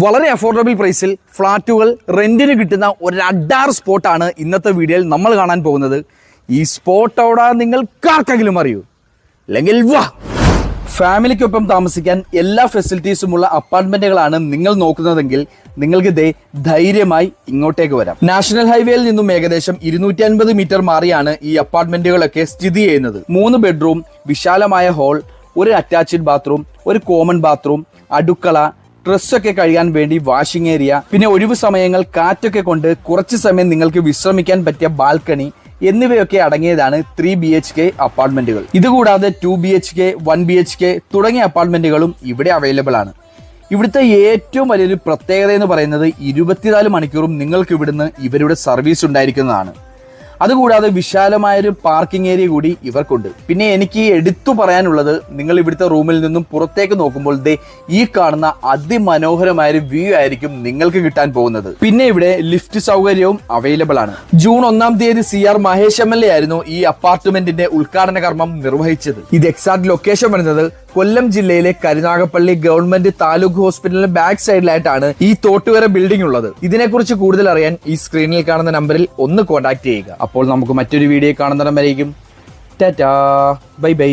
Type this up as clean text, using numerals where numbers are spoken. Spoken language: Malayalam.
വളരെ അഫോർഡബിൾ പ്രൈസിൽ ഫ്ലാറ്റുകൾ റെന്റിന് കിട്ടുന്ന ഒരു അഡാർ സ്പോട്ടാണ് ഇന്നത്തെ വീഡിയോയിൽ നമ്മൾ കാണാൻ പോകുന്നത്. ഈ സ്പോട്ട് അവിടെ നിങ്ങൾക്കാർക്കെങ്കിലും അറിയൂ? അല്ലെങ്കിൽ വാ, ഫാമിലിക്കൊപ്പം താമസിക്കാൻ എല്ലാ ഫെസിലിറ്റീസുമുള്ള അപ്പാർട്ട്മെന്റുകളാണ് നിങ്ങൾ നോക്കുന്നതെങ്കിൽ നിങ്ങൾക്ക് ധൈര്യമായി ഇങ്ങോട്ടേക്ക് വരാം. നാഷണൽ ഹൈവേയിൽ നിന്നും ഏകദേശം 250 മീറ്റർ മാറിയാണ് ഈ അപ്പാർട്ട്മെന്റുകളൊക്കെ സ്ഥിതി ചെയ്യുന്നത്. 3 ബെഡ്റൂം, വിശാലമായ ഹാൾ, ഒരു അറ്റാച്ച്ഡ് ബാത്റൂം, ഒരു കോമൺ ബാത്റൂം, അടുക്കള, ഡ്രസ്സൊക്കെ കഴുകാൻ വേണ്ടി വാഷിംഗ് ഏരിയ, പിന്നെ ഒഴിവു സമയങ്ങൾ കാറ്റൊക്കെ കൊണ്ട് കുറച്ച് സമയം നിങ്ങൾക്ക് വിശ്രമിക്കാൻ പറ്റിയ ബാൽക്കണി എന്നിവയൊക്കെ അടങ്ങിയതാണ് 3 BHK അപ്പാർട്ട്മെന്റുകൾ. ഇതുകൂടാതെ 2 BHK, 1 BHK തുടങ്ങിയ അപ്പാർട്ട്മെന്റുകളും ഇവിടെ അവൈലബിൾ ആണ്. ഇവിടുത്തെ ഏറ്റവും വലിയൊരു പ്രത്യേകത എന്ന് പറയുന്നത് 24 മണിക്കൂറും നിങ്ങൾക്ക് ഇവിടുന്ന് ഇവരുടെ സർവീസ് ഉണ്ടായിരിക്കുന്നതാണ്. അതുകൂടാതെ വിശാലമായൊരു പാർക്കിംഗ് ഏരിയ കൂടി ഇവർക്കുണ്ട്. പിന്നെ എനിക്ക് എടുത്തു പറയാനുള്ളത്, നിങ്ങൾ ഇവിടുത്തെ റൂമിൽ നിന്നും പുറത്തേക്ക് നോക്കുമ്പോൾ ഈ കാണുന്ന അതിമനോഹരമായൊരു വ്യൂ ആയിരിക്കും നിങ്ങൾക്ക് കിട്ടാൻ പോകുന്നത്. പിന്നെ ഇവിടെ ലിഫ്റ്റ് സൗകര്യവും അവൈലബിൾ ആണ്. ജൂൺ 1-ാം തീയതി CR മഹേഷ് MLA ആയിരുന്നു ഈ അപ്പാർട്ട്മെന്റിന്റെ ഉദ്ഘാടന കർമ്മം നിർവഹിച്ചത്. ഇത് എക്സാക്ട് ലൊക്കേഷൻ വരുന്നത് കൊല്ലം ജില്ലയിലെ കരുനാഗപ്പള്ളി ഗവൺമെന്റ് താലൂക്ക് ഹോസ്പിറ്റലിന്റെ ബാക്ക് സൈഡിലായിട്ടാണ് ഈ തോട്ടുവര ബിൽഡിംഗ് ഉള്ളത്. ഇതിനെക്കുറിച്ച് കൂടുതൽ അറിയാൻ ഈ സ്ക്രീനിൽ കാണുന്ന നമ്പറിൽ ഒന്ന് കോൺടാക്ട് ചെയ്യുക. അപ്പോൾ നമുക്ക് മറ്റൊരു വീഡിയോ കാണുന്നിടം വരേക്കും ടാറ്റാ, ബൈ ബൈ.